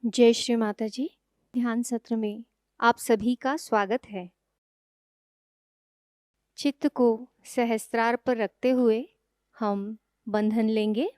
जय श्री माता जी। ध्यान सत्र में आप सभी का स्वागत है। चित्त को सहस्त्रार पर रखते हुए हम बंधन लेंगे।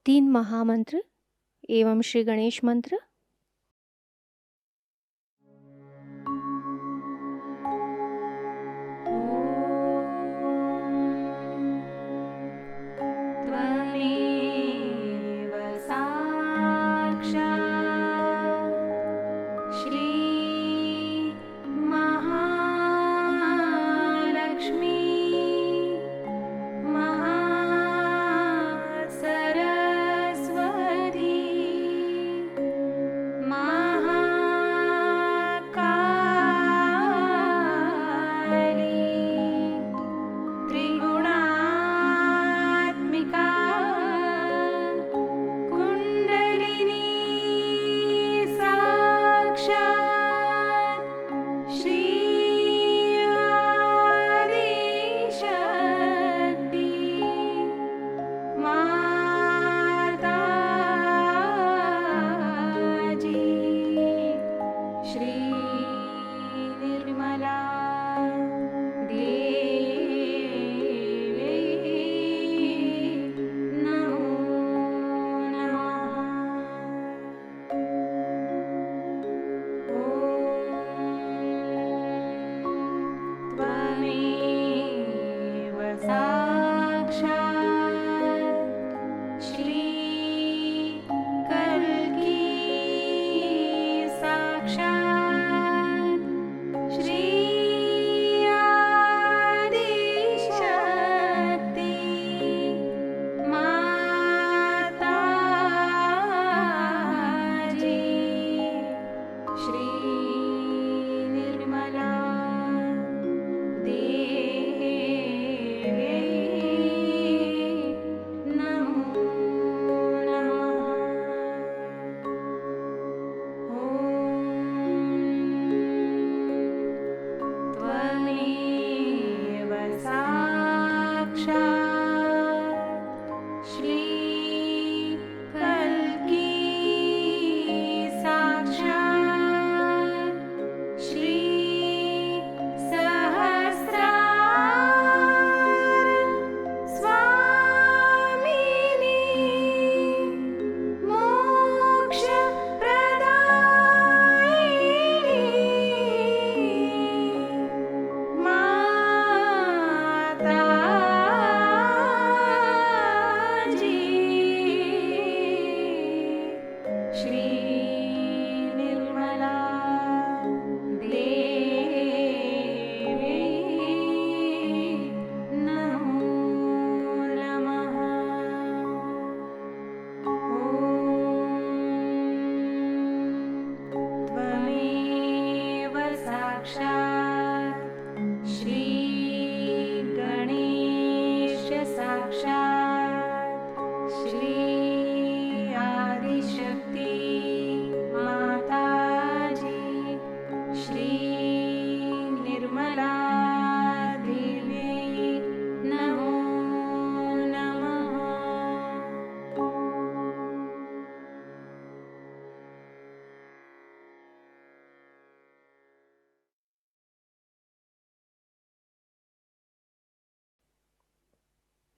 तीन महामंत्र एवं श्री गणेश मंत्र। त्वमेव साक्षात् श्री महालक्ष्मी महासरस्वती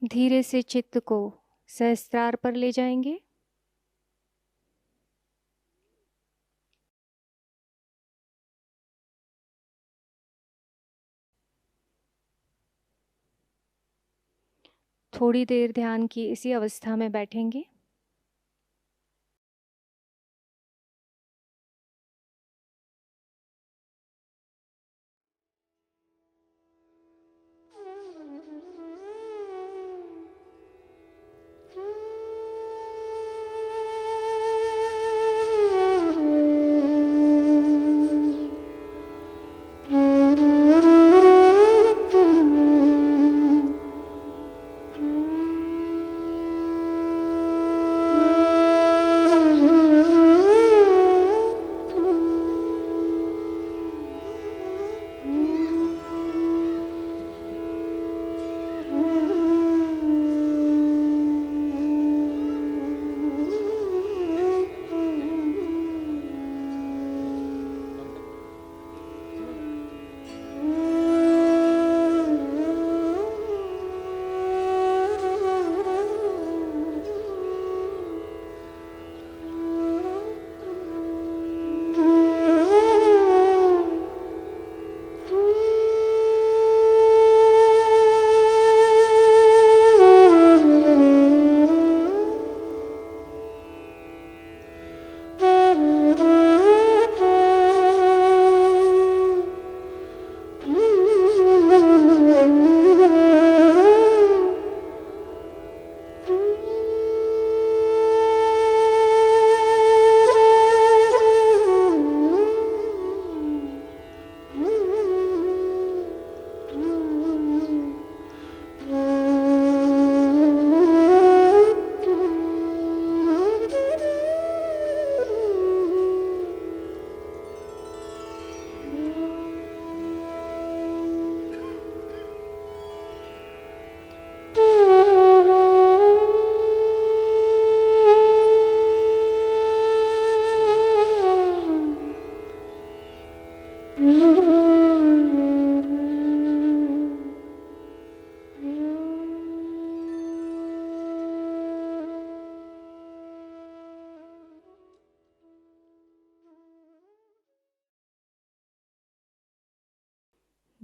धीरे से चित्त को सहस्त्रार पर ले जाएंगे। थोड़ी देर ध्यान की इसी अवस्था में बैठेंगे।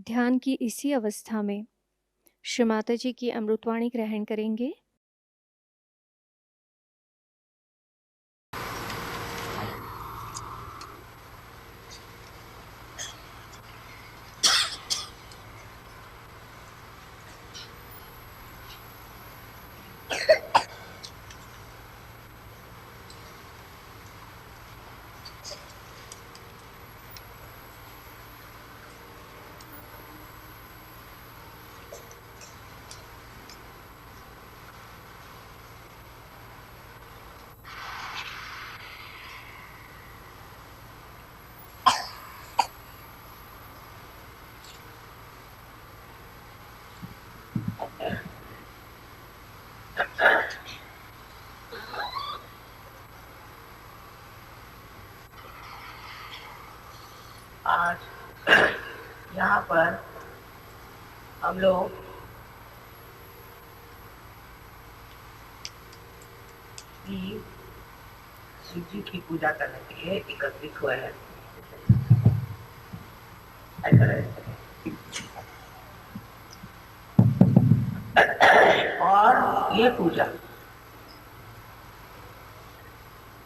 ध्यान की इसी अवस्था में श्री माता जी की अमृतवाणी ग्रहण करेंगे। आज यहाँ पर हम लोग शिव जी की पूजा करने के लिए एकत्रित हुए हैं। और ये पूजा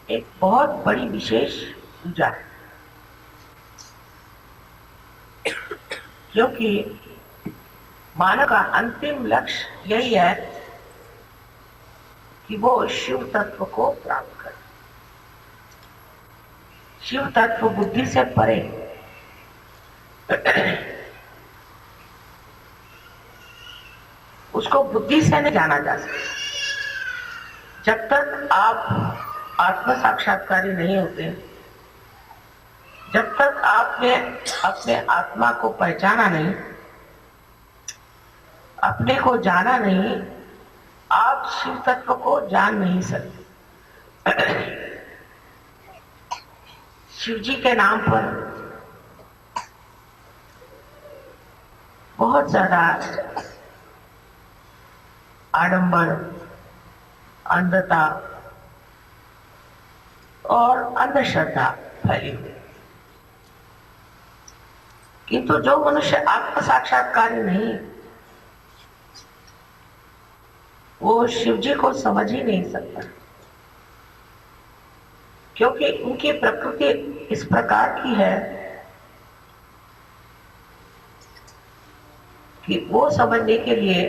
एक बहुत बड़ी विशेष पूजा है, क्योंकि मानव का अंतिम लक्ष्य यही है कि वो शिव तत्व को प्राप्त करे। शिव तत्व बुद्धि से परे उसको बुद्धि से नहीं जाना जा सकता। जब तक आप आत्म साक्षात्कारी नहीं होते, जब तक आपने अपने आत्मा को पहचाना नहीं, अपने को जाना नहीं, आप शिव तत्व को जान नहीं सकते। शिव जी के नाम पर बहुत ज्यादा आडंबर, अंधता और अंधश्रद्धा फैली हुई। किंतु जो मनुष्य आत्म साक्षात्कारी नहीं, वो शिव जी को समझ ही नहीं सकता, क्योंकि उनकी प्रकृति इस प्रकार की है कि वो समझने के लिए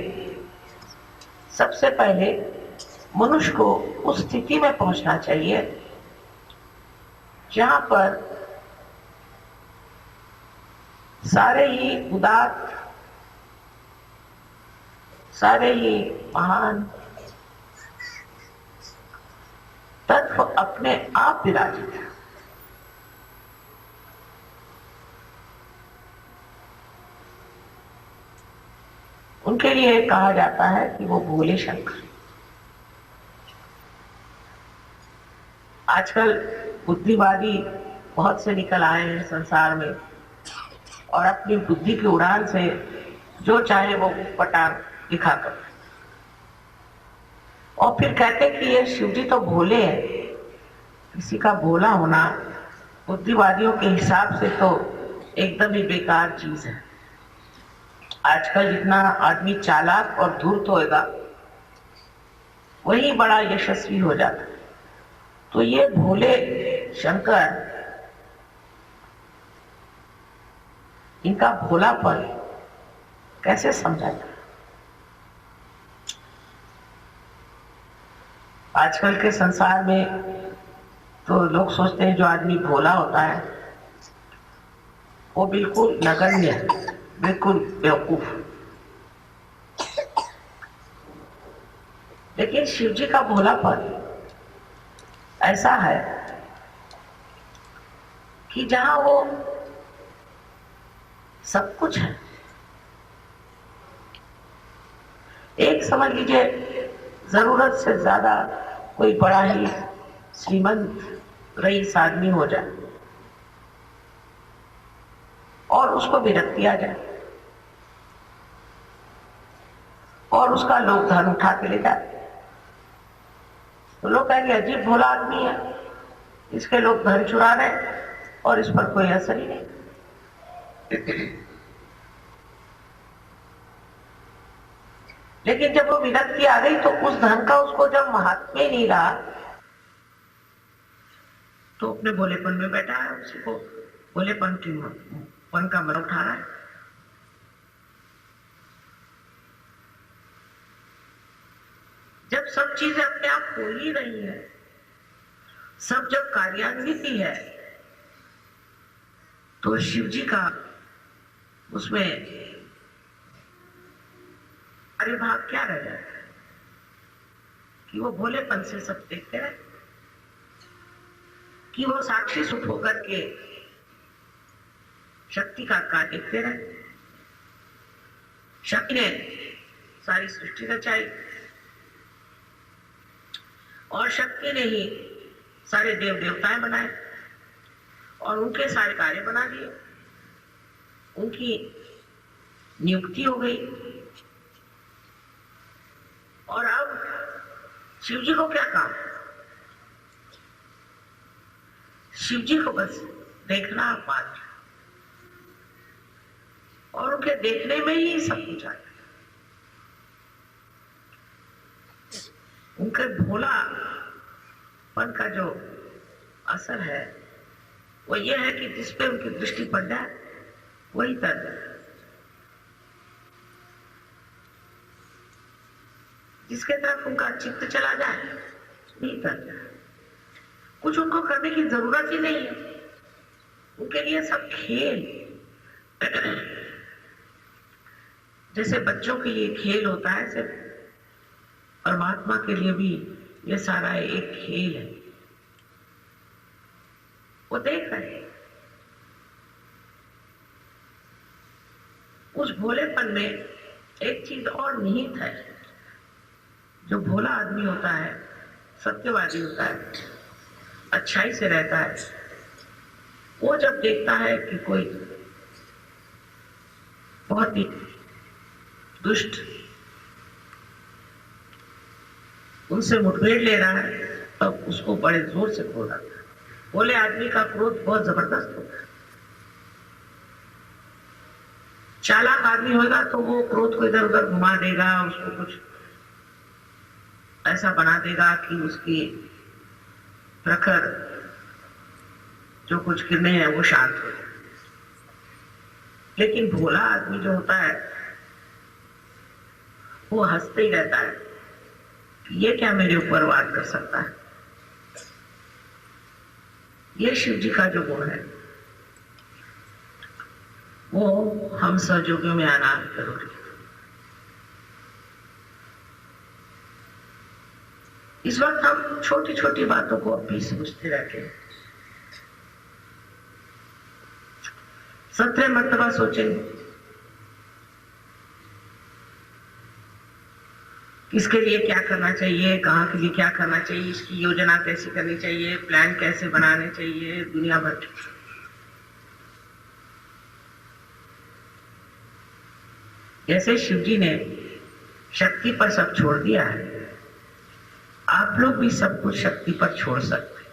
सबसे पहले मनुष्य को उस स्थिति में पहुंचना चाहिए जहां पर सारे ही उदात्त, सारे ही महान तत्व अपने आप विराजित है। उनके लिए कहा जाता है कि वो भोले शंकर। आजकल बुद्धिवादी बहुत से निकल आए हैं संसार में और अपनी बुद्धि की उड़ान से जो चाहे वो पटार दिखाकर, और फिर कहते कि ये शिवजी तो भोले हैं। किसी का भोला होना बुद्धिवादियों के हिसाब से तो एकदम ही बेकार चीज है। आजकल जितना आदमी चालाक और धूर्त होएगा वही बड़ा यशस्वी हो जाता है। तो ये भोले शंकर, इनका भोलापन कैसे समझा जाए? आजकल के संसार में तो लोग सोचते हैं जो आदमी भोला होता है वो बिल्कुल नगण्य है, बिल्कुल बेवकूफ। लेकिन शिव जी का भोलापन ऐसा है कि जहां वो सब कुछ है। एक समझ लीजिए जरूरत से ज्यादा कोई बड़ा ही श्रीमंत रईस आदमी हो जाए और उसको विरक्ति आ जाए और उसका लोग धन उठा के ले जाते, तो लोग कहेंगे अजीब भोला आदमी है, इसके लोग धन चुरा रहे और इस पर कोई असर ही नहीं। लेकिन जब वो विरक्ति आ गई तो उस धन का उसको जब महात्म्य ही नहीं रहा तो अपने भोलेपन में बैठा है, उसी को भोलेपन का मर उठा रहा है। जब सब चीजें अपने आप हो ही रही है, सब जब कार्यान्वित ही है, तो शिव जी का उसमें अरे भाग क्या रह जाता है कि वो भोलेपन से सब देखते रहे, कि वो साक्षी सुख होकर के शक्ति का कार्य देखते रहे। शक्ति ने सारी सृष्टि रचाई और शक्ति ने ही सारे देव देवताएं बनाए और उनके सारे कार्य बना दिए, उनकी नियुक्ति हो गई। और अब शिव जी को क्या काम? शिव जी को बस देखना मात्र, और उनके देखने में ही सब कुछ आता है। उनके भोलापन का जो असर है वो ये है कि जिस पे उनकी दृष्टि पड़ जाए वही तर जाए, जिसके तरफ उनका चित्त चला जाए नहीं तर जाए। कुछ उनको करने की जरूरत ही नहीं है, उनके लिए सब खेल। जैसे बच्चों के लिए खेल होता है, ऐसे परमात्मा के लिए भी ये सारा एक खेल है। वो देख रहे हैं उस भोलेपन में एक चीज और निहित है। जो भोला आदमी होता है, सत्यवादी होता है, अच्छाई से रहता है, वो जब देखता है कि कोई बहुत ही दुष्ट उनसे मुठभेड़ ले रहा है, तब उसको बड़े जोर से क्रोध आता है। बोले आदमी का क्रोध बहुत जबरदस्त होता है। चालाक आदमी होगा तो वो क्रोध को इधर उधर घुमा देगा, उसको कुछ ऐसा बना देगा कि उसकी प्रखर जो कुछ किरणें हैं वो शांत हो जाए। लेकिन भोला आदमी जो होता है वो हंसते ही रहता है कि ये क्या मेरे ऊपर वार कर सकता है। ये शिव जी का जो गुण है वो हम सहयोगियों में आना जरूरी है। इस वक्त हम छोटी छोटी बातों को अभी सोचते रहते हैं। 17 मरतबा सोचेंगे किसके लिए क्या करना चाहिए, कहाँ के लिए क्या करना चाहिए, इसकी योजना कैसे करनी चाहिए, प्लान कैसे बनाने चाहिए, दुनिया भर। जैसे शिव जी ने शक्ति पर सब छोड़ दिया है, आप लोग भी सब कुछ शक्ति पर छोड़ सकते हैं।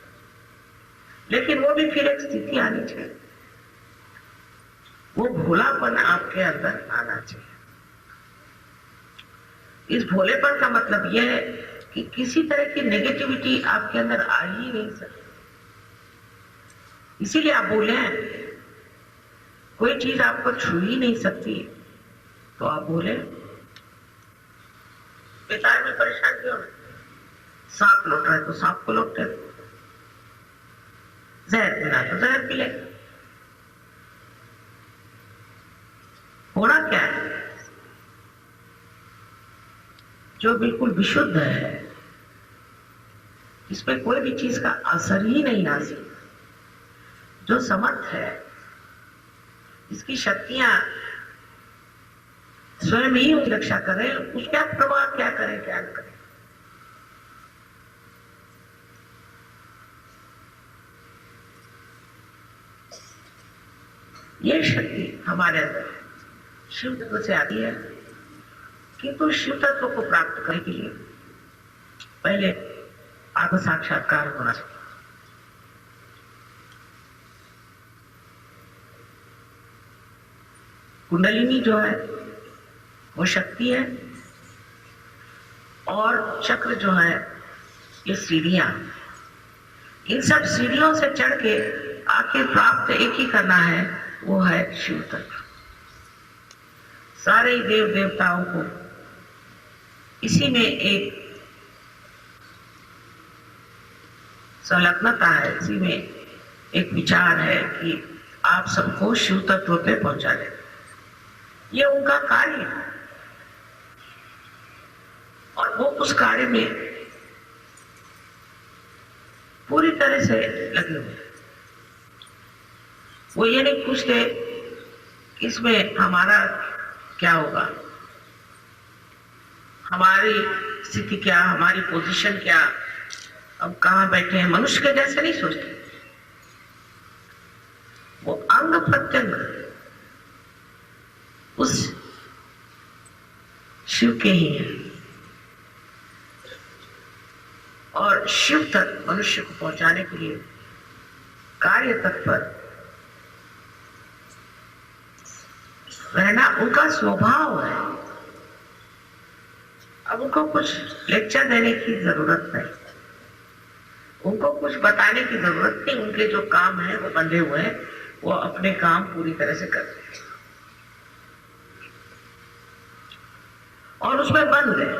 लेकिन वो भी फिर एक स्थिति आनी चाहिए, वो भोलापन आपके अंदर आना चाहिए। इस भोलेपन का मतलब यह है कि किसी तरह की नेगेटिविटी आपके अंदर आ ही नहीं सकती। इसीलिए आप बोले हैं कोई चीज आपको छू ही नहीं सकती, तो आप बोले बेकार में परेशान क्यों है? सांप लौट रहा है तो सांप को लौटते दो, जहर पीना तो जहर पी ले। होना क्या है? जो बिल्कुल विशुद्ध है, इसमें कोई भी चीज का असर ही नहीं आ सकता, जो समर्थ है, इसकी शक्तियां स्वयं ही उसकी रक्षा करें, उसका प्रभाव क्या करें क्या न करें। ये शक्ति हमारे अंदर शिव तत्व से आती है, किंतु शिव तत्व को प्राप्त करने के लिए पहले आत्म साक्षात्कार होना चाहिए। कुंडलिनी जो है वो शक्ति है, और चक्र जो है ये सीढ़ियां। इन सब सीढ़ियों से चढ़ के आखिर प्राप्त एक ही करना है, वो है शिव तत्व। सारे देव देवताओं को इसी में एक संलग्नता है, इसी में एक विचार है कि आप सबको शिव तत्व पे पहुंचा दें। ये उनका कार्य है और वो उस कार्य में पूरी तरह से लगे हुए। वो ये नहीं पूछते कि इसमें हमारा क्या होगा, हमारी स्थिति क्या, हमारी पोजीशन क्या, अब कहाँ बैठे हैं। मनुष्य के जैसे नहीं सोचते, वो अंग प्रत्यंग उस शिव के ही है, और शिव तक मनुष्य को पहुंचाने के लिए कार्य तत्पर रहना उनका स्वभाव है। अब उनको कुछ लेक्चर देने की जरूरत नहीं, उनको कुछ बताने की जरूरत नहीं। उनके जो काम है वो बंधे हुए हैं, वो अपने काम पूरी तरह से करते हैं और उसमें बंद गए।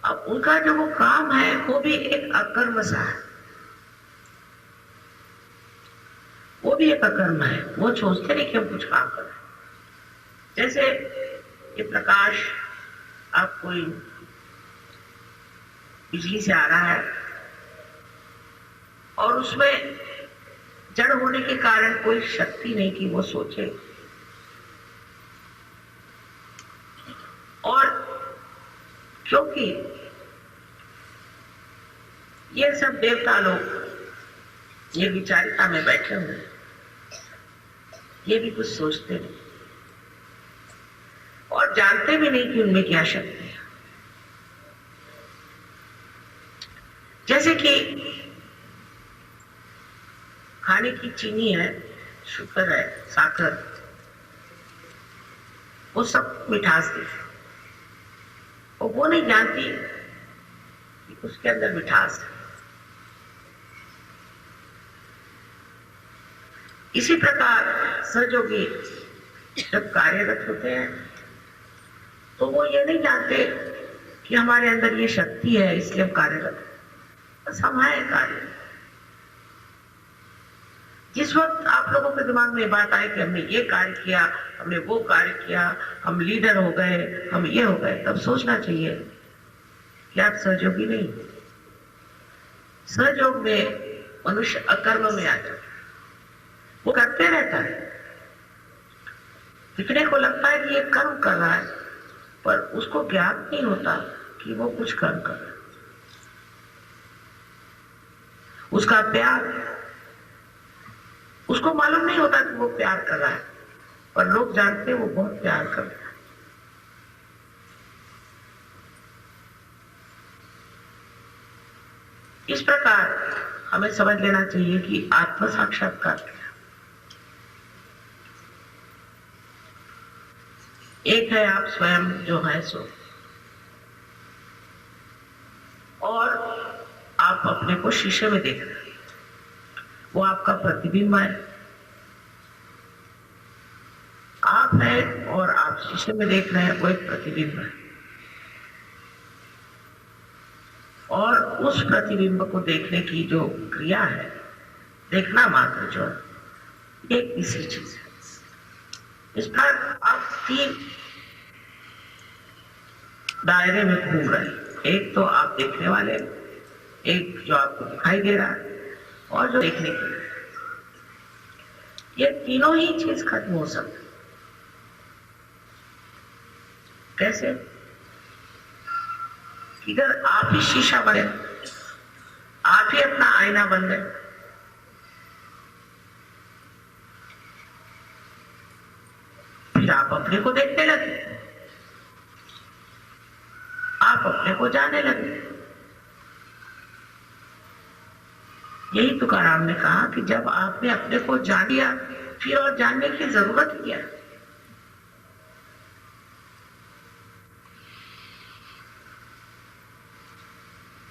अब उनका जो वो काम है वो भी एक अकर्म सा है, वो भी एक अकर्म है। वो सोचते नहीं कि हम कुछ काम कर रहे हैं। जैसे ये प्रकाश आप कोई बिजली से आ रहा है और उसमें जड़ होने के कारण कोई शक्ति नहीं कि वो सोचे, और क्योंकि ये सब देवता लोग ये विचारिता में बैठे हुए, ये भी कुछ सोचते नहीं और जानते भी नहीं कि उनमें क्या शक्ति है। जैसे कि खाने की चीनी है, शुगर है, साकर, वो सब मिठास देती, और वो नहीं जानती कि उसके अंदर मिठास है। इसी प्रकार सहयोगी जब कार्यरत होते हैं तो वो ये नहीं जानते कि हमारे अंदर ये शक्ति है इसलिए हम कार्यरत हैं, बस हम हैं कार्य। जिस वक्त आप लोगों के दिमाग में बात आए कि हमने ये कार्य किया, हमने वो कार्य किया, हम लीडर हो गए, हम ये हो गए, तब सोचना चाहिए कि आप सहयोगी नहीं। सहयोग में मनुष्य अकर्म में आ जाता है, वो करते रहता है, दिखने को लगता है कि ये कर्म कर रहा है, पर उसको ज्ञात नहीं होता कि वो कुछ कर्म कर रहा है। उसका प्यार, उसको मालूम नहीं होता कि वो प्यार कर रहा है, पर लोग जानते हैं वो बहुत प्यार कर रहा है। इस प्रकार हमें समझ लेना चाहिए कि आत्म साक्षात्कार क्या है। एक है आप स्वयं जो है सो, और आप अपने को शीशे में देख रहे हैं, वो आपका प्रतिबिंब है। आप हैं और आप शीशे में देख रहे हैं, वो एक प्रतिबिंब है, और उस प्रतिबिंब को देखने की जो क्रिया है, देखना मात्र जो है, ये तीसरी चीज है। इस पर आप 3 दायरे में घूम रहे हैं। एक तो आप देखने वाले, एक जो आपको दिखाई दे रहा है, और जो देखने के लिए। ये तीनों ही चीज खत्म हो सकती। कैसे? इधर आप ही शीशा बने, आप ही अपना आईना बन गए। फिर आप अपने को देखने लगे, आप अपने को जाने लगे। यही तुकाराम ने कहा कि जब आपने अपने को जान लिया, फिर और जानने की जरूरत क्या है।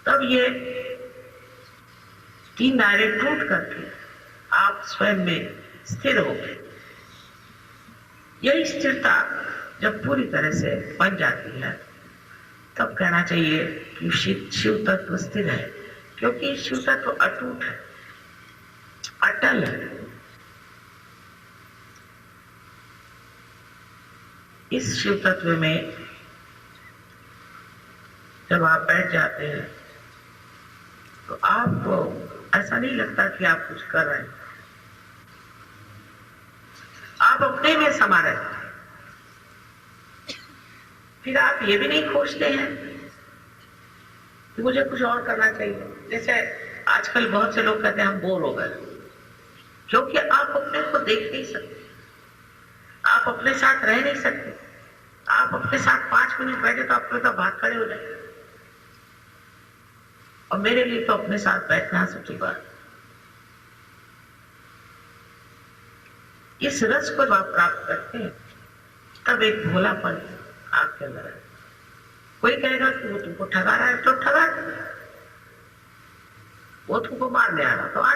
तब ये 3 दायरे टूट करके आप स्वयं में स्थिर हो गए। यही स्थिरता जब पूरी तरह से बन जाती है, तब कहना चाहिए कि शिव तत्व स्थिर है, क्योंकि शिव तत्व अटूट है, अटल है। इस शिव तत्व में जब आप बैठ जाते हैं तो आपको ऐसा नहीं लगता कि आप कुछ कर रहे हैं, आप अपने में समा रहते हैं। फिर आप ये भी नहीं खोजते हैं कि मुझे कुछ और करना चाहिए। जैसे आजकल बहुत से लोग कहते हैं हम बोर हो गए, क्योंकि आप अपने को देख नहीं सकते, आप अपने साथ रह नहीं सकते। आप अपने साथ 5 मिनट बैठे तो आपको तो बात खड़े हो जाए। और मेरे लिए तो अपने साथ बैठना सबसे बड़ा, इस रस को जब आप प्राप्त करते हैं, तब एक भोलापन आपके अंदर है। कोई कहेगा कि वो तुमको ठगा रहा है, तो ठगा, वो तुमको मारने आ रहा तो आ,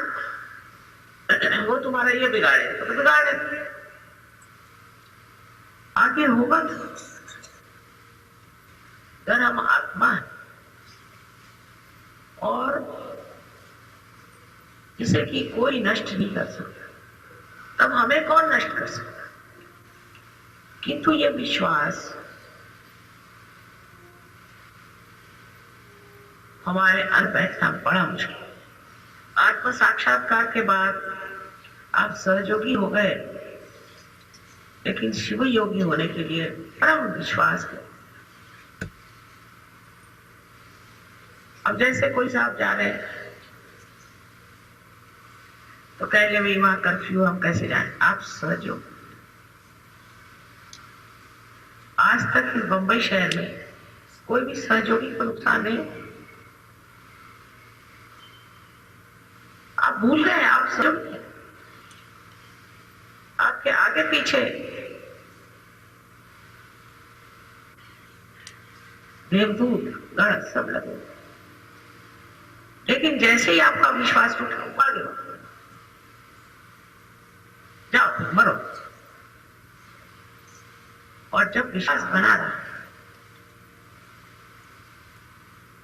वो तुम्हारा ये बिगाड़े तो बिगाड़े, आगे होगा तो। अगर हम आत्मा है और जिसे कि कोई नष्ट नहीं कर सकता, तब हमें कौन नष्ट कर सकता। किंतु ये विश्वास हमारे अंदर बैठना बड़ा मुश्किल। आत्म साक्षात्कार के बाद आप सहयोगी हो गए, लेकिन शिव योगी होने के लिए परम विश्वास है। अब जैसे कोई साहब जा रहे हैं तो कहेंगे भाई वहां कर्फ्यू, हम कैसे जाएं। आप सहयोग, आज तक इस बंबई शहर में कोई भी सहयोगी को नुकसान नहीं। आप भूल गए, आप समझ, आपके आगे पीछे देवदूत गण सब लगे, लेकिन जैसे ही आपका विश्वास उठा, आगे बढ़ो, जाओ मरो। और जब विश्वास बना रहा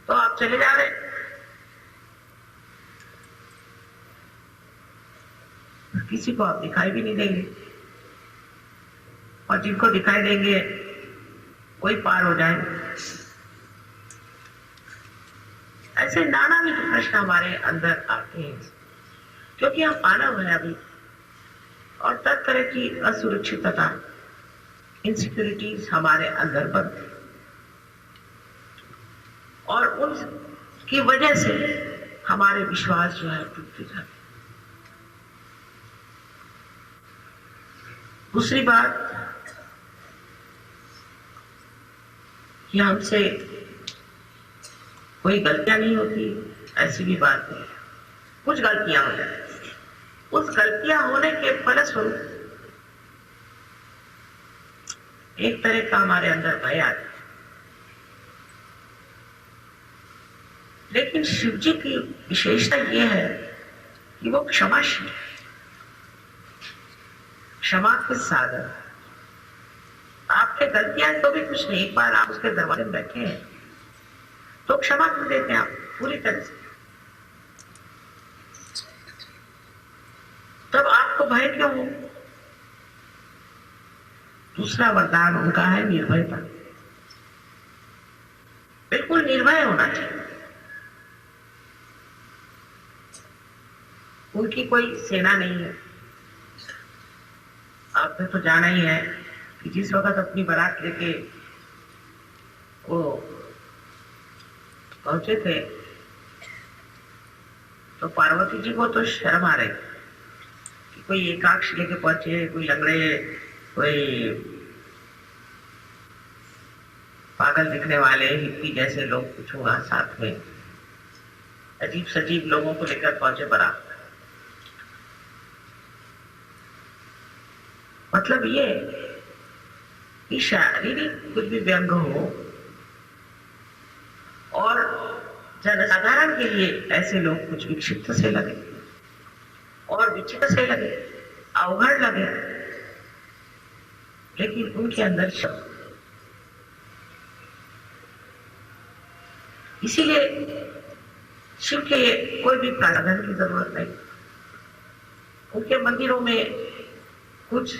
तो आप चले जा रहे, किसी को आप दिखाई भी नहीं देंगे, और जिनको दिखाई देंगे वही पार हो जाएंगे। ऐसे नानाविध प्रश्न हमारे अंदर आते हैं, क्योंकि हम मानव हैं अभी, और तरह तरह की असुरक्षितता, इनसिक्योरिटीज हमारे अंदर बनती, और उनकी वजह से हमारे विश्वास जो है टूटते जाते। दूसरी बात कि हमसे कोई गलतियां नहीं होती, ऐसी भी बात नहीं, कुछ गलतियां हो जाती। उस गलतियां होने के फलस्वरूप एक तरह का हमारे अंदर भय आता। लेकिन शिव जी की विशेषता यह है कि वो क्षमाशील, क्षमा के सागर। आपके गलतियां तो भी कुछ नहीं, एक बार आप उसके दरवाजे में बैठे हैं तो क्षमा कर देते हैं आप पूरी तरह से, तब आपको भय क्यों हो? दूसरा वरदान उनका है निर्भयता, बिल्कुल निर्भय होना चाहिए। उनकी कोई सेना नहीं है। आपने तो जाना ही है कि जिस वक्त अपनी बारात लेके वो पहुंचे थे तो पार्वती जी को तो शर्म आ रही कि कोई एकाक्ष लेके पहुंचे, कोई लंगड़े, कोई पागल दिखने वाले हिप्पी जैसे लोग कुछ हुआ, साथ में अजीब सजीब लोगों को लेकर पहुंचे बारात। मतलब ये कि शारीरिक कुछ भी व्यंग हो और जनसाधारण के लिए ऐसे लोग कुछ विक्षिप्त से लगे और विचित्र से लगे, अवघड़ लगे, लेकिन उनके अंदर शब्द। इसीलिए शिव के कोई भी प्रार्थना की जरूरत नहीं। उनके मंदिरों में कुछ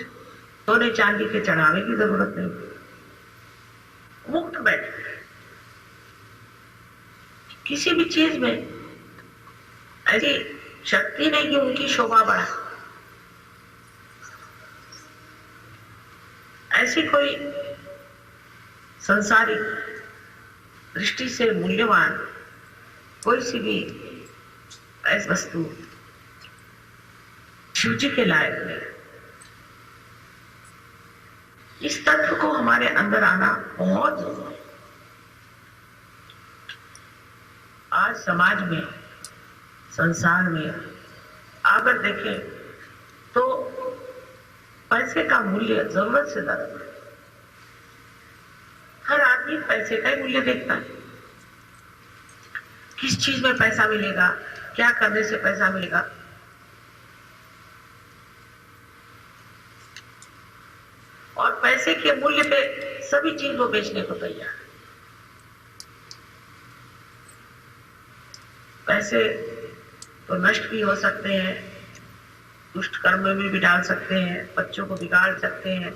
सोने चांदी के चढ़ावे की जरूरत नहीं, मुक्त बैठे। किसी भी चीज में ऐसी शक्ति नहीं कि उनकी शोभा बढ़ा, ऐसी कोई संसारिक दृष्टि से मूल्यवान कोई सी भी ऐसी वस्तु शिव जी के लायक नहीं। इस तत्व को हमारे अंदर आना बहुत जरूरी है। आज समाज में, संसार में अगर देखें तो पैसे का मूल्य जरूरत से ज्यादा है। हर आदमी पैसे का ही मूल्य देखता है, किस चीज में पैसा मिलेगा, क्या करने से पैसा मिलेगा। और पैसे के मूल्य पे सभी चीज वो बेचने को तैयार है। पैसे तो नष्ट भी हो सकते हैं, दुष्ट कर्म में भी डाल सकते हैं, बच्चों को बिगाड़ सकते हैं,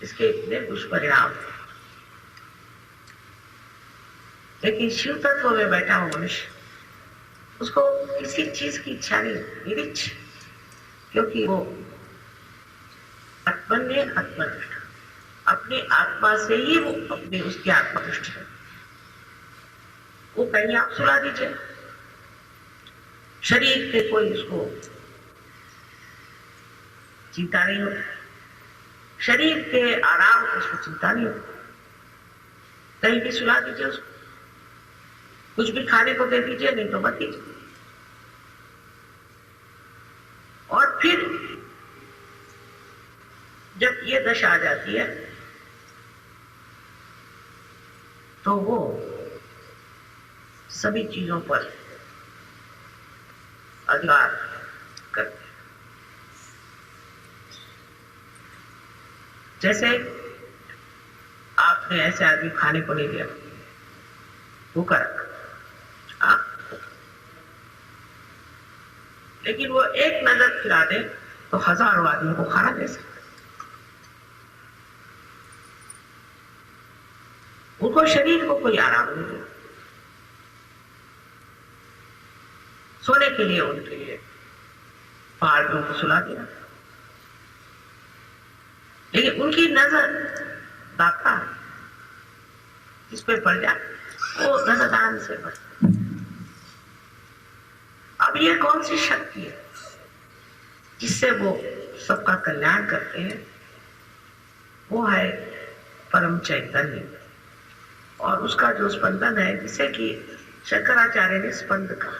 इसके इतने दुष्परिणाम। लेकिन शिव तत्व में बैठा हुआ मनुष्य, उसको किसी चीज की इच्छा नहीं, निरीक्ष, क्योंकि वो आत्मन्य आत्मनिष्ठ, अपनी आत्मा से ही वो अपने उसकी आत्मनिष्ठ है। वो कहीं आप सुला दीजिए, शरीर के कोई उसको चिंता नहीं होती, शरीर के आराम को उसको चिंता नहीं होती। कहीं भी सुला दीजिए उसको, कुछ भी खाने को दे दीजिए, नहीं तो मत दीजिए। फिर जब ये दशा आ जाती है तो वो सभी चीजों पर अधिकार करते हैं। जैसे आपने ऐसे आदमी खाने को नहीं दिया, भूखा रखा, लेकिन वो एक नजर फिरा दे तो हजारों आदमियों को खाना दे सकता। उनको शरीर को कोई आराम नहीं दिया, सोने के लिए उनके लिए पहाड़ पे उनको सुला दिया, लेकिन उनकी नजर दाता जिस पे पड़ जाए वो नजरदान से पड़। अब ये कौन सी शक्ति है जिससे वो सबका कल्याण करते हैं? वो है परम चैतन्य, और उसका जो स्पंदन है, जिसे कि शंकराचार्य ने स्पंद कहा।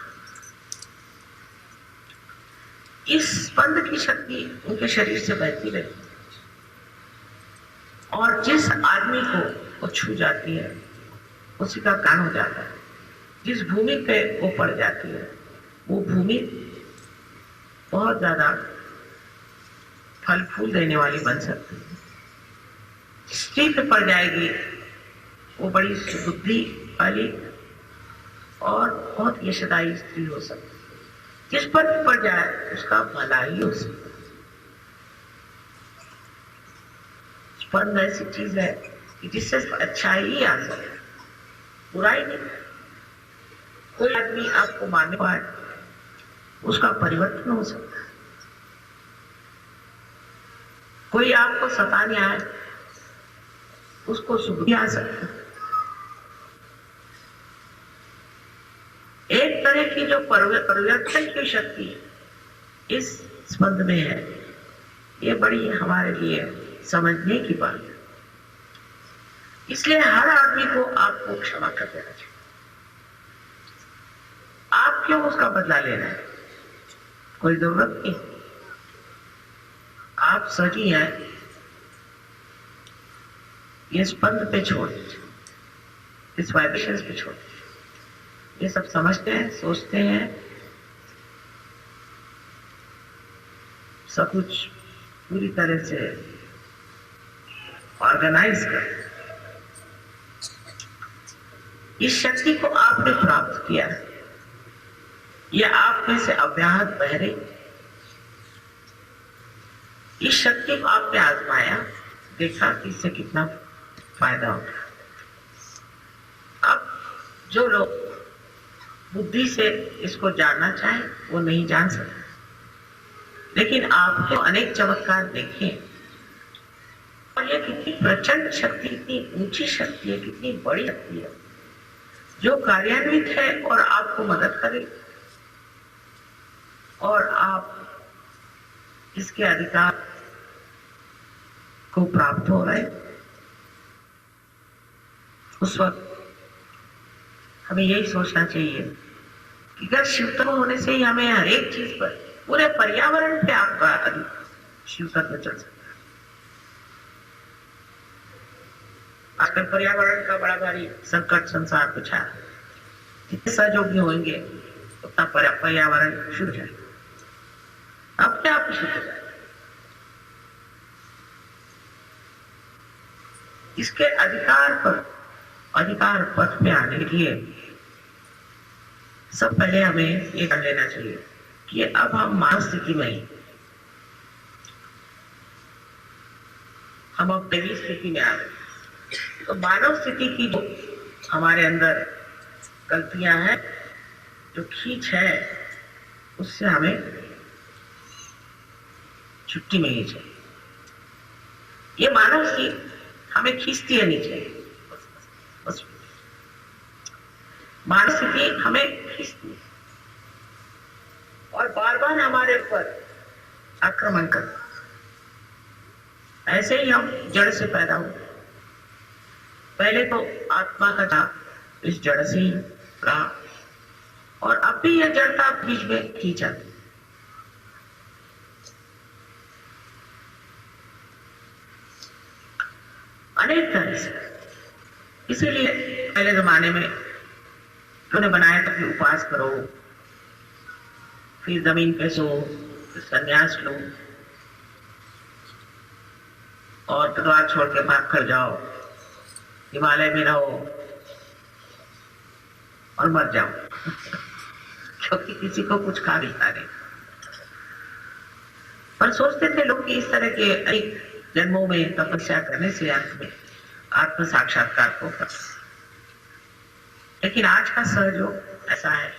इस स्पंद की शक्ति उनके शरीर से बहती रहती है, और जिस आदमी को वो छू जाती है उसी का कान हो जाता है। जिस भूमि पे वो पड़ जाती है वो भूमि बहुत ज्यादा फल फूल देने वाली बन सकती है। स्त्री पे पड़ जाएगी वो बड़ी सुबुद्धि वाली और बहुत यशदायी स्त्री हो सकती है। जिस पर भी पड़ जाए उसका भला ही हो सकता है। स्पंद ऐसी चीज है कि जिससे अच्छा ही आ सकता है, बुराई नहीं। कोई आदमी आपको मारने पाए उसका परिवर्तन हो सकता है, कोई आपको सताने आए उसको सुबुद्धि आ सकती है। एक तरह की जो परिवर्तन की शक्ति इस स्पंद में है, ये बड़ी हमारे लिए समझने की बात है। इसलिए हर आदमी को आपको क्षमा कर देना चाहिए। आप क्यों उसका बदला ले रहे हैं? कोई जरूरत नहीं। आप सही हैं, ये स्पंद पे छोड़ दीजिए, इस वाइब्रेशंस पे छोड़ दीजिए। ये सब समझते हैं, सोचते हैं, सब कुछ पूरी तरह से ऑर्गेनाइज कर। इस शक्ति को आपने प्राप्त किया है, यह आप में से अव्याहत बह रही। इस शक्ति को आपने आजमाया, देखा कि इससे कितना फायदा होता है। अब जो लोग बुद्धि से इसको जानना चाहें वो नहीं जान सकते, लेकिन आपने अनेक चमत्कार देखे और ये कितनी प्रचंड शक्ति, कितनी ऊंची शक्ति है, कितनी बड़ी शक्ति है जो कार्यान्वित है और आपको मदद करे और आप इसके अधिकार को प्राप्त हो रहे। उस वक्त हमें यही सोचना चाहिए कि अगर शिवतत्व होने से ही हमें हर एक चीज पर, पूरे पर्यावरण पे आपका शिवतत्व चल सकता है। आजकल पर्यावरण का बड़ा भारी संकट संसार पे छाया है। जितने सहयोगी होंगे उतना पर्यावरण शुद्ध है, अपने आप शुद्ध हो जाए। इसके अधिकार पथ में आने के लिए सब पहले हमें ये कर लेना चाहिए कि अब हम मानव स्थिति में ही, हम अब दैवी स्थिति में आ गए। तो मानव स्थिति की जो हमारे अंदर गलतियां हैं, जो खींच है, उससे हमें छुट्टी मिलनी चाहिए। ये मानव स्थिति हमें खींचती है नीचे, बस मानव स्थिति हमें खींचती है और बार बार हमारे ऊपर आक्रमण करती। ऐसे ही हम जड़ से पैदा हुए। पहले तो आत्मा का था, इस जड़ से ही रहा, और अब भी यह जड़ता बीच में खींचा। इसीलिए पहले जमाने में उन्होंने बनाया था कि उपवास करो, फिर जमीन पे सो, फिर संन्यास लो और परिवार छोड़ के भाग कर जाओ, हिमालय में रहो और मर जाओ क्योंकि किसी को कुछ खा नहीं खा रहे। पर सोचते थे लोग कि इस तरह के अनेक जन्मों में तपस्या करने से अंत में आत्म साक्षात्कार होगा। लेकिन आज का सहयोग ऐसा है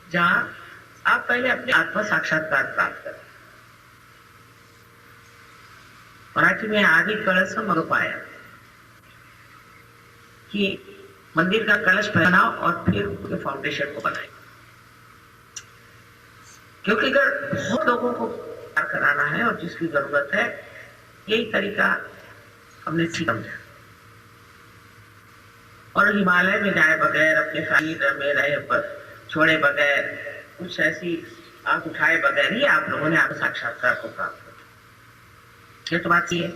जहां आप पहले अपने आत्म साक्षात्कार प्राप्त करें। मराठी में आदि कलश मग पाया कि मंदिर का कलश बनाओ और फिर उसके फाउंडेशन को बनाए, क्योंकि अगर बहुत लोगों को प्यार कराना है और जिसकी जरूरत है, यही तरीका हमने ठीक समझा। और हिमालय में जाए बगैर, अपने शरीर में रहे पर छोड़े बगैर, कुछ ऐसी आंख उठाए बगैर ही आप लोगों ने आपको साक्षात्कार को प्राप्त किया। ये तो बात है।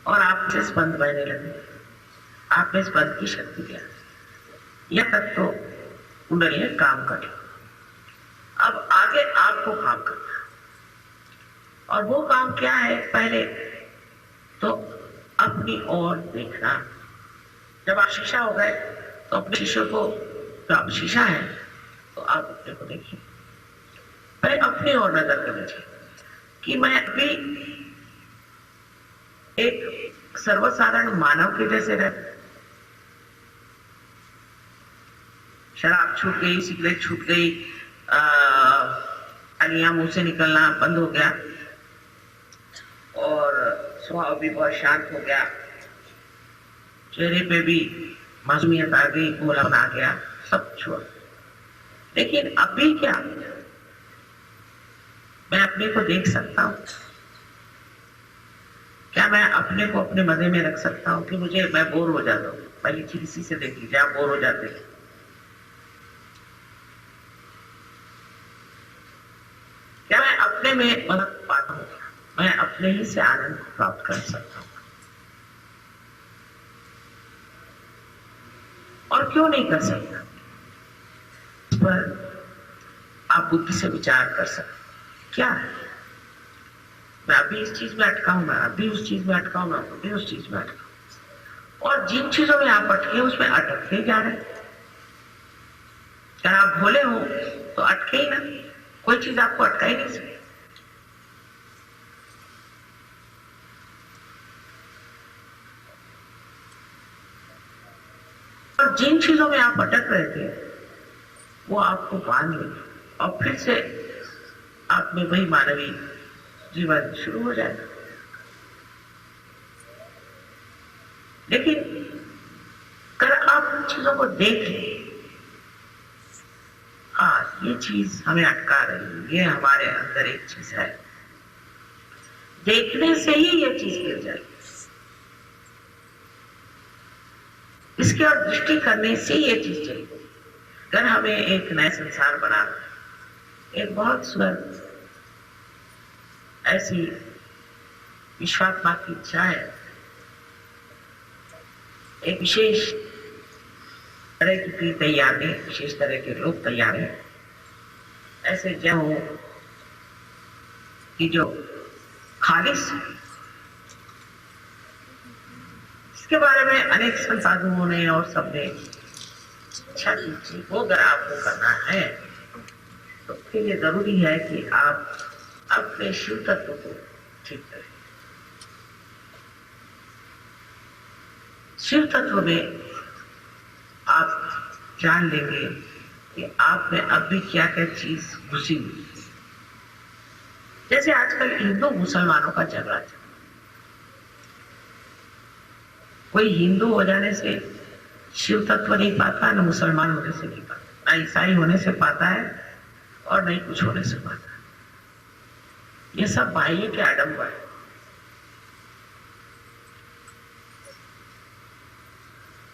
और आपसे स्पंद बहने लगे, आपने स्पंद की शक्ति दिया, यह तक तो कुंडली काम कर। अब आगे आपको काम करना, और वो काम क्या है? पहले तो अपनी ओर देखना। जब आप शीशा हो गए तो अपने शीशे को, तो आप शीशा है तो आप अपने को देखिए, पहले अपनी ओर नजर करनी चाहिए कि मैं अभी एक सर्वसाधारण मानव के जैसे रहता, शराब छूट गई, सिगरेट छूट गई, गालियां मुंह से निकलना बंद हो गया और स्वभाव भी बहुत शांत हो गया, चेहरे पे भी मासूमियत आ गई, भोलापन आ गया, सब छोड़। लेकिन अभी क्या मैं अपने को देख सकता हूं? क्या मैं अपने को अपने मजे में रख सकता हूं कि मैं बोर हो जाता हूं? पहली चीज इसी से देख लीजिए, आप बोर हो जाते हैं। क्या मैं अपने में मदद पाता हूं? मैं अपने ही से आनंद प्राप्त कर सकता हूं? और क्यों नहीं कर सकता? इस पर आप बुद्धि से विचार कर सकते। क्या है? मैं अभी इस चीज में अटका हूं, मैं अभी उस चीज में अटका हूं, मैं अभी उस चीज में अटका हूं। और जिन चीजों में आप अटके उसमें अटकते जा रहे। अगर आप भोले हो तो अटके ही ना, कोई चीज आपको अटका ही नहीं सकती। और जिन चीजों में आप अटक रहे थे वो आपको बांध ले और फिर से आप में वही मानवीय जीवन शुरू हो जाएगा। लेकिन अगर आप उन चीजों को देख लें, हाँ ये चीज हमें अटका रही है, ये हमारे अंदर एक चीज है, देखने से ही ये चीज गिर जाएगी। इसकी ओर दृष्टि करने से ये चीज चलेगी। अगर हमें एक नया संसार बनाना, एक बहुत सुंदर ऐसी विश्वात्मा की इच्छा है, एक विशेष तरह की तैयार है, विशेष तरह के लोग तैयार हैं, ऐसे जय हो कि जो खालिश, इसके बारे में अनेक संसाधनों ने और सबने इच्छा की थी। वो अगर आपको करना है तो फिर ये जरूरी है कि आप अपने शिव तत्व को ठीक करें। शिव तत्व में आप जान लेंगे कि आप में अब भी क्या क्या चीज घुसी हुई। जैसे आजकल हिंदू मुसलमानों का झगड़ा चल, कोई हिंदू हो जाने से शिव तत्व नहीं पाता, न मुसलमान होने से नहीं पाता, न ईसाई होने से पाता है और नहीं कुछ होने से पाता है। ये सब बाह्य के आडंबर है।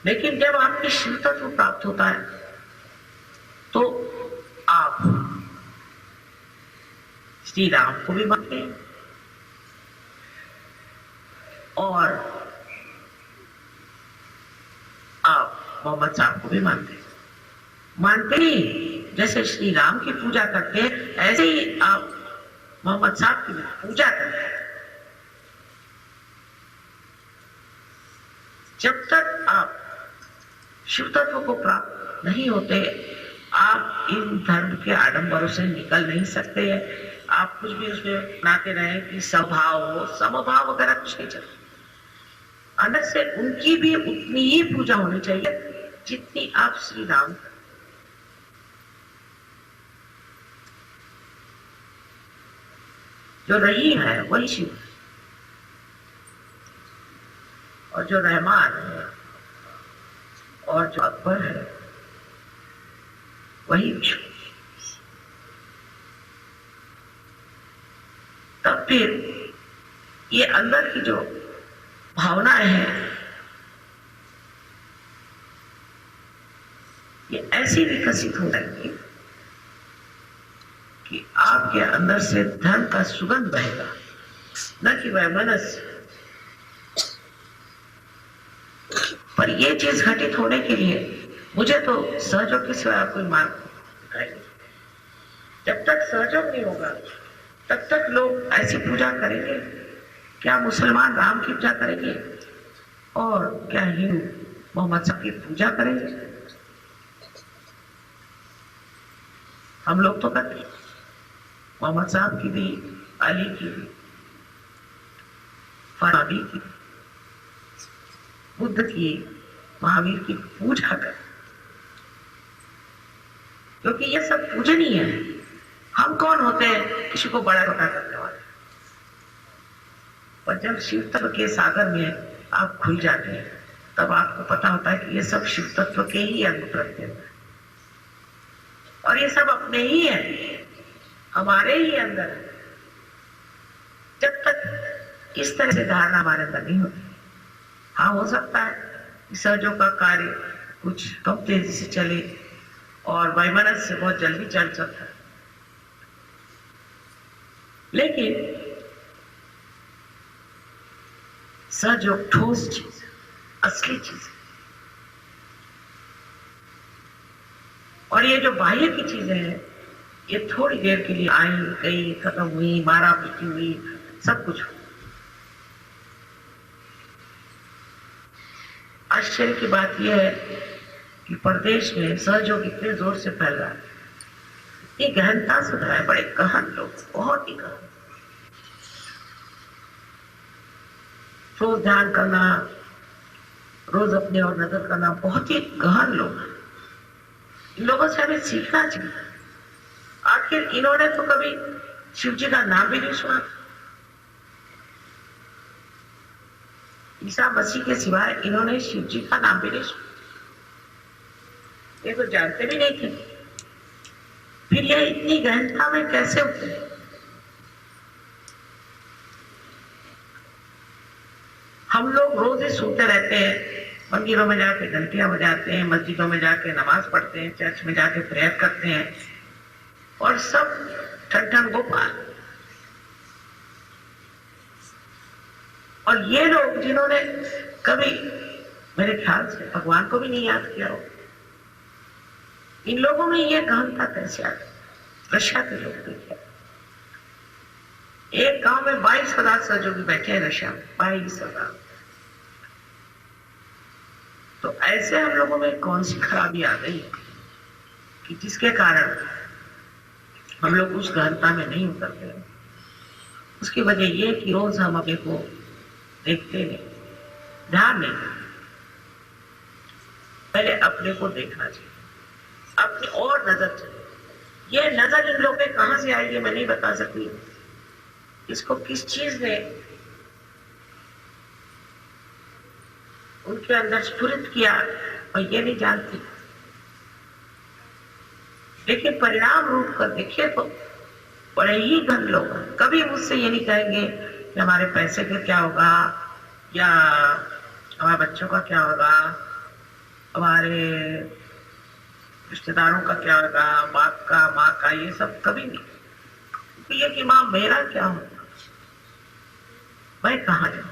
लेकिन जब आपके शिव तत्व प्राप्त होता है तो आप श्री राम को भी मानते हैं और मोहम्मद साहब को भी मानते ही जैसे श्री राम की पूजा करते हैं, ऐसे ही आप मोहम्मद साहब की पूजा करते हैं। जब तक आप शिव तत्व को प्राप्त नहीं होते, आप इन धर्म के आडंबरों से निकल नहीं सकते हैं। आप कुछ भी उसमें बनाते रहे कि स्वभाव हो, समभाव वगैरह कुछ नहीं चलता। अंदर से उनकी भी उतनी ही पूजा होनी चाहिए जितनी आप श्री राम। जो रहीम है वही शिव, और जो रहमान है और जो अकबर है वही विष्णु। तब फिर ये अंदर की जो भावनाएं हैं ये ऐसी विकसित हो जाएंगी कि आपके अंदर से धर्म का सुगंध बहेगा, न कि वैमनस्य। पर ये चीज घटित होने के लिए मुझे तो सहयोग के सिवाय कोई मार्ग दिखाई नहीं। जब तक सहयोग नहीं होगा तब तक लोग ऐसी पूजा करेंगे। क्या मुसलमान राम की पूजा करेंगे और क्या हिंदू मोहम्मद साहब की पूजा करेंगे? हम लोग तो करते हैं, मोहम्मद साहब की भी, अली की भी, फराबी की, बुद्ध की, महावीर की पूजा कर, क्योंकि ये सब पूजनीय है। हम कौन होते हैं किसी को बड़ा छोटा करने वाले? पर जब शिव तत्व के सागर में आप खुल जाते हैं तब आपको पता होता है कि ये सब शिव तत्व के ही अंग प्रत्यंग है, और ये सब अपने ही है, हमारे ही अंदर है। जब तक इस तरह से धारणा हमारे अंदर नहीं होती, हाँ हो सकता है कि सहयोग का कार्य कुछ कम तेजी से चले और वैमनस्य से बहुत जल्दी चल सकता है, लेकिन सहयोग ठोस चीज, असली चीज है। और ये जो बाह्य की चीजें हैं ये थोड़ी देर के लिए आई गई, खत्म हुई, मारा पीटी हुई, सब कुछ। आश्चर्य की बात यह है कि प्रदेश में सहयोग इतने जोर से फैल रहा है, ये गहनता से है, बड़े गहन लोग, बहुत ही गहन। रोज ध्यान करना, रोज अपने और नजर करना, बहुत ही गहन लोग हैं। इन लोगों से हमें सीखना चाहिए। आखिर इन्होंने तो कभी शिव जी का नाम भी नहीं सुना। ईसा मसीह के सिवाय इन्होंने शिव जी का नाम भी नहीं सुना, ये तो जानते भी नहीं थे। फिर ये इतनी गहनता में कैसे उतरे? हम लोग रोज ही सुनते रहते हैं, मंदिरों में जाके घंटियां बजाते हैं, मस्जिदों में जाके नमाज पढ़ते हैं, चर्च में जाके प्रेयर करते हैं, और सब ठन ठन गोपाल। और ये लोग जिन्होंने कभी मेरे ख्याल से भगवान को भी नहीं याद किया हो, इन लोगों में ये गहनता कैसे आ गई? रशिया के लोग देखिए, एक गांव में 22,000 सहयोगी बैठे हैं रशिया में, 22,000। तो ऐसे हम लोगों में कौन सी खराबी आ गई कि जिसके कारण हम लोग उस गहनता में नहीं उतरते? उसकी वजह ये कि रोज हम अपने को देखते नहीं, ध्यान नहीं देते। पहले अपने को देखना चाहिए, अपनी और नजर चाहिए। ये नजर इन लोगों पे कहां से आई है मैं नहीं बता सकती, इसको किस चीज ने उनके अंदर स्फुरित किया और ये नहीं जानती। लेकिन परिणाम रूप कर देखिए तो बड़े ही धन लोग हैं। कभी मुझसे ये नहीं कहेंगे कि हमारे पैसे का क्या होगा, या हमारे बच्चों का क्या होगा, हमारे रिश्तेदारों का क्या होगा, बाप का, माँ का, ये सब कभी नहीं। ये कि माँ मेरा क्या होगा, मैं कहाँ जाऊँ,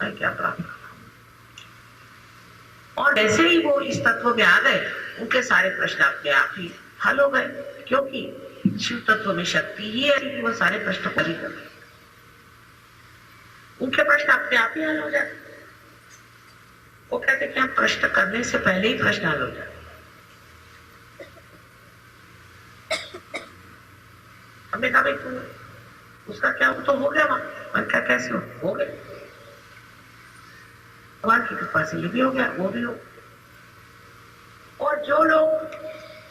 मैं क्या प्राप्त करूँ। और जैसे ही वो इस तत्व में आ गए, उनके सारे प्रश्न अपने आप ही हल हो गए, क्योंकि शिव तत्व में शक्ति ही है कि वो सारे प्रश्न को ही कर, उनके प्रश्न अपने आप ही हल हो जाते। वो कहते कि हम प्रश्न करने से पहले ही प्रश्न हल हो जाते। हमने कहा भाई तू उसका क्या तो हो गया, वहां क्या कैसे हो गया, भगवान की कृपा से ये भी हो गया, वो भी हो। और जो लोग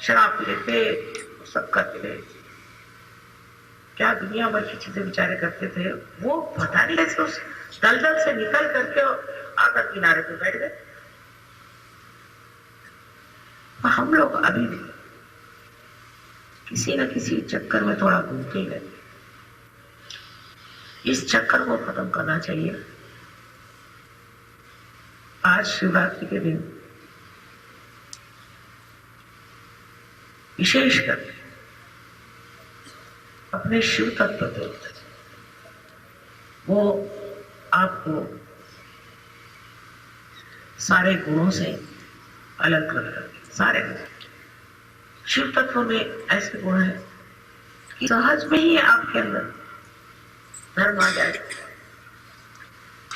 शराब पीते सब करते थे, क्या दुनिया भर की चीजें विचारे करते थे, वो पता नहीं कैसे उस दलदल से निकल करके आकर किनारे पे बैठ गए। हम लोग अभी भी किसी न किसी चक्कर में थोड़ा घूमते ही रहते। इस चक्कर को खत्म करना चाहिए। आज शिवरात्रि के दिन विशेषकर अपने शिव तत्व को वो आपको सारे गुणों से अलग कर, सारे शिव तत्व में ऐसे गुण है कि सहज में ही आपके अंदर धर्म आ जाए,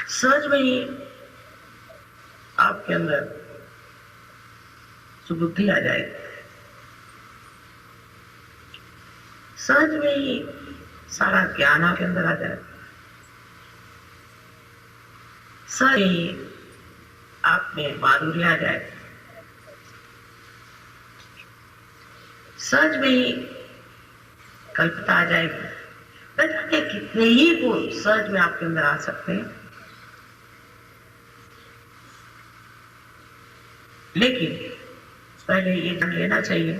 सहज में ही आपके अंदर सुबुद्धि आ जाएगी, सहज में ही सारा ज्ञान आपके अंदर आ जाए, सहज ही आप में माधुर्य आ जाए, सहज में ही कल्पता आ जाएगी। न जाने कितने ही गुण सहज में आपके अंदर आ सकते हैं, लेकिन पहले ये जान लेना चाहिए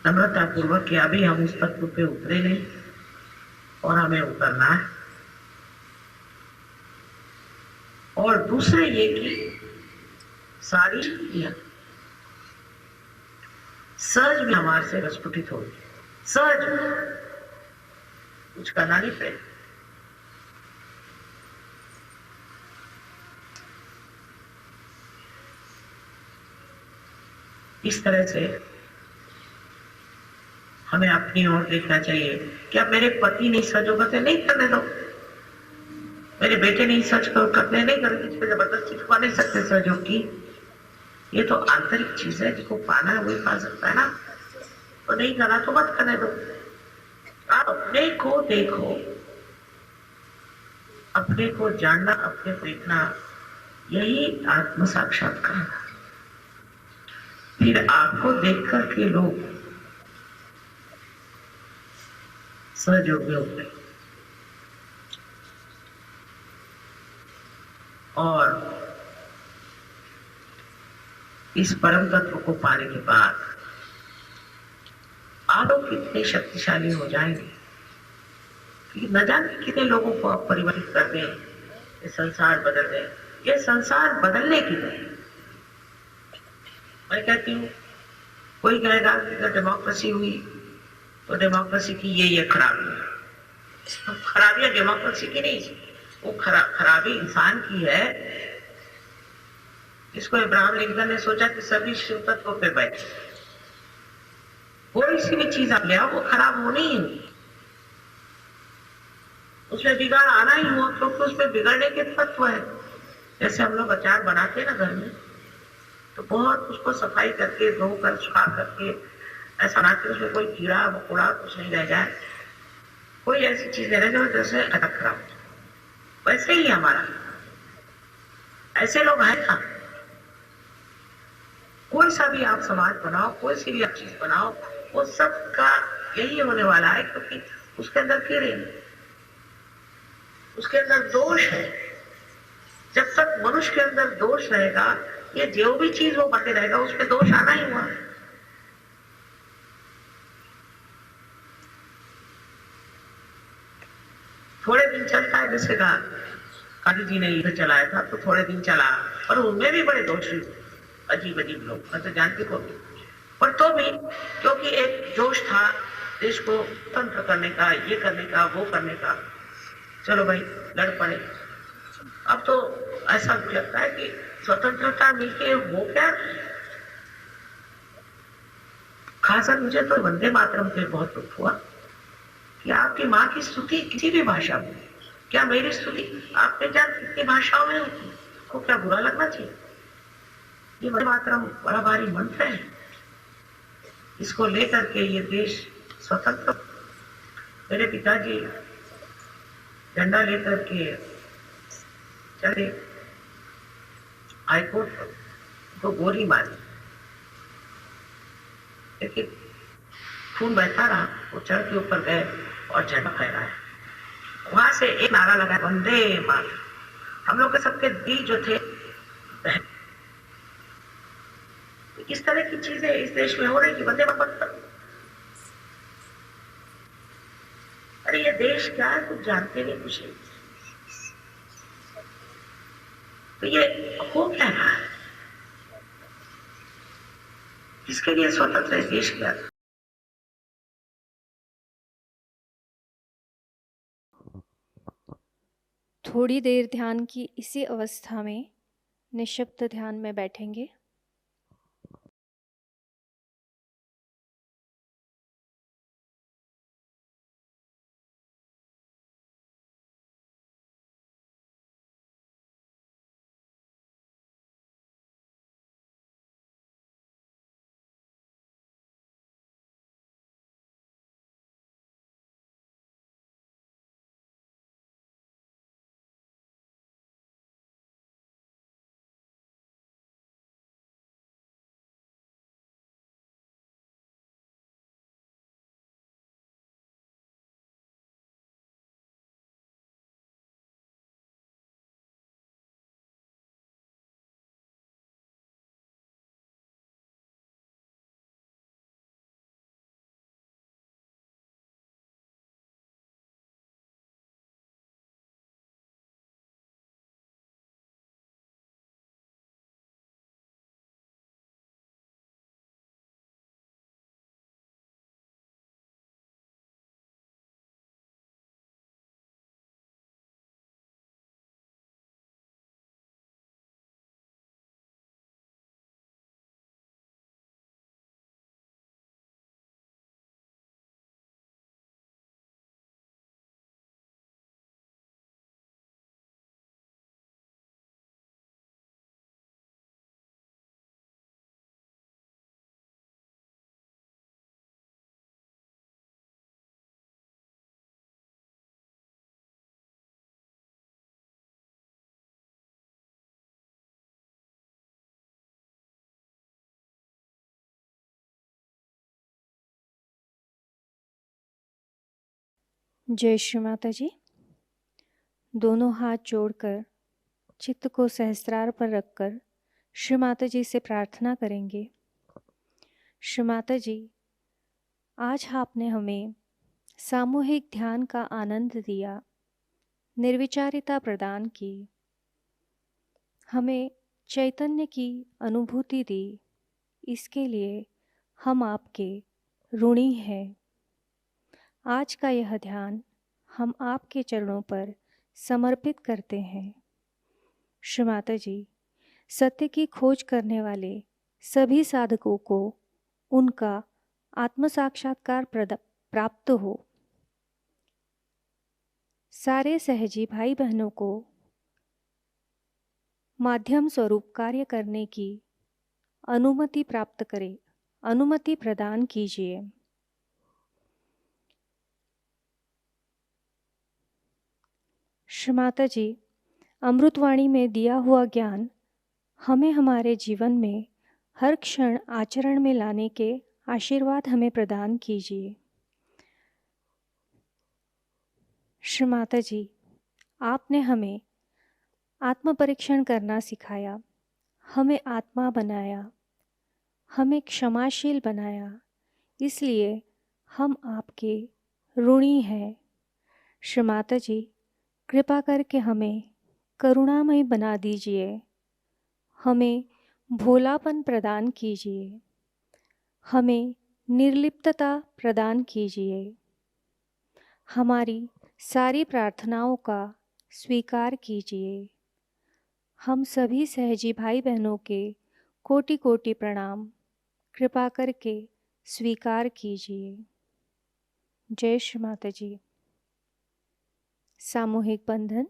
नम्रता पूर्वक कि अभी हम उस तत्व पे उतरे नहीं और हमें उतरना है। और दूसरे ये कि सारी सहज में हमारे से प्रस्फुटित होगी, सहज कुछ करना नहीं पड़ेगा। इस तरह से हमें अपनी ओर देखना चाहिए। क्या मेरे पति नहीं सच होगा नहीं करने दो, मेरे बेटे नहीं सच करने नहीं करने, किसी पे जबरदस्ती छुपा नहीं सकते सहयोग की। ये तो आंतरिक चीज है, जिसको पाना है वही पा सकता है ना। तो नहीं करा तो मत करने दो। आप अपने को देखो, अपने को जानना, अपने को देखना, यही आत्म साक्षात्कार। फिर आपको देख करके लोग सहयोग में उतरे और इस परम तत्व को पाने के बाद आप लोग कितने शक्तिशाली हो जाएंगे कि न जाने कितने लोगों को आप परिवर्तित कर दें, ये संसार बदल दें। ये संसार बदलने की नहीं। मैं कहती हूँ कोई कहेगा कि डेमोक्रेसी हुई तो डेमोक्रेसी की ये खराबी है। खराबियां डेमोक्रेसी की नहीं, वो खराबी इंसान की है। इसको इब्राहिम लिंकन ने सोचा कि सभी शिव तत्वों पे बैठे, कोई सी भी चीज आप ले आओ वो खराब होनी ही नहीं, उसमें बिगाड़ आना ही हुआ, क्योंकि उसमें बिगड़ने के तत्व है। जैसे हम लोग अचार बनाते हैं ना घर में, तो बहुत उसको सफाई करके धोकर सुखा करके ऐसा बनाते, उसमें कोई कीड़ा मकोड़ा कुछ नहीं रह जाए, कोई ऐसी चीज नहीं रह जाए जैसे अटक खराब। वैसे ही हमारा ऐसे लोग हैं ना। कोई सा भी आप समाज बनाओ, कोई सी भी आप चीज बनाओ, वो सब का यही होने वाला है, क्योंकि उसके अंदर कीड़े, उसके अंदर दोष है। जब तक मनुष्य के अंदर दोष रहेगा, ये जो भी चीज वो बनते रहेगा उसमें दोष आना ही हुआ। थोड़े दिन चलता है, जैसे काली जी ने इधर चलाया था तो थोड़े दिन चला, और उनमें भी बड़े दोष अजीब अजीब लोग, मैं तो जानती को भी, पर तो भी क्योंकि एक जोश था देश को तंत्र करने का, ये करने का, वो करने का, चलो भाई लड़ पड़े। अब तो ऐसा लगता है कि स्वतंत्रता मिलके वो क्या। खासकर मुझे तो वंदे मातरम पे बहुत दुख हुआ कि आपकी माँ की स्तुति किसी भी भाषा में, क्या मेरी स्तुति आपने क्या कितनी भाषाओं में होती, को क्या बुरा लगना चाहिए। ये वंदे मातरम बड़ा भारी मंत्र है, इसको लेकर के ये देश स्वतंत्र। मेरे पिताजी झंडा लेकर के चले हाईकोर्ट को गोली मारी, लेकिन खून बहता रहा, वो चढ़ के ऊपर गए और झंडा फहराया। वहां से एक नारा लगा, वंदे मातरम। हम लोग के सबके दिल जो थे, इस तरह की चीजें इस देश में हो रही कि वंदे मातरम। अरे ये देश क्या है, कुछ जानते नहीं, कुछ नहीं। तो ये हो क्या रहा है, इसके लिए स्वतंत्र देश किया था। थोड़ी देर ध्यान की इसी अवस्था में निःशब्द ध्यान में बैठेंगे। जय श्री माता जी। दोनों हाथ जोड़कर चित्त को सहस्त्रार पर रखकर श्री माता जी से प्रार्थना करेंगे। श्री माता जी, आज आपने हमें सामूहिक ध्यान का आनंद दिया, निर्विचारिता प्रदान की, हमें चैतन्य की अनुभूति दी। इसके लिए हम आपके ऋणी हैं। आज का यह ध्यान हम आपके चरणों पर समर्पित करते हैं। श्री माता जी, सत्य की खोज करने वाले सभी साधकों को उनका आत्म साक्षात्कार प्राप्त हो। सारे सहजी भाई बहनों को माध्यम स्वरूप कार्य करने की अनुमति प्राप्त करें, अनुमति प्रदान कीजिए। श्री माता जी, अमृतवाणी में दिया हुआ ज्ञान हमें हमारे जीवन में हर क्षण आचरण में लाने के आशीर्वाद हमें प्रदान कीजिए। श्री माता जी, आपने हमें आत्म परीक्षण करना सिखाया, हमें आत्मा बनाया, हमें क्षमाशील बनाया, इसलिए हम आपके ऋणी हैं। श्री माता जी, कृपा करके हमें करुणामय बना दीजिए, हमें भोलापन प्रदान कीजिए, हमें निर्लिप्तता प्रदान कीजिए। हमारी सारी प्रार्थनाओं का स्वीकार कीजिए, हम सभी सहजी भाई बहनों के कोटि कोटि प्रणाम कृपा करके स्वीकार कीजिए। जय श्री माता जी। सामूहिक बंधन।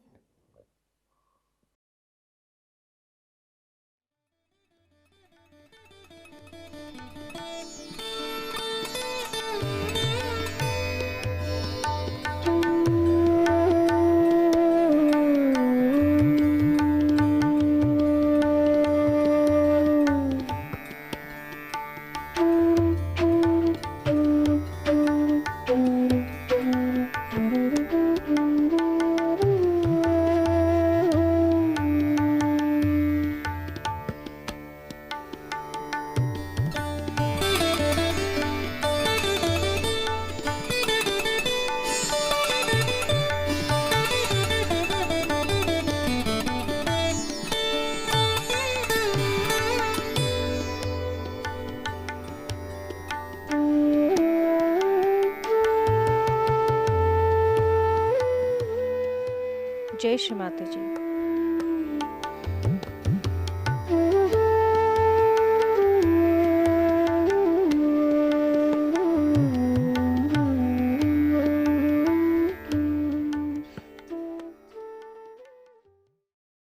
जय श्री माता जी।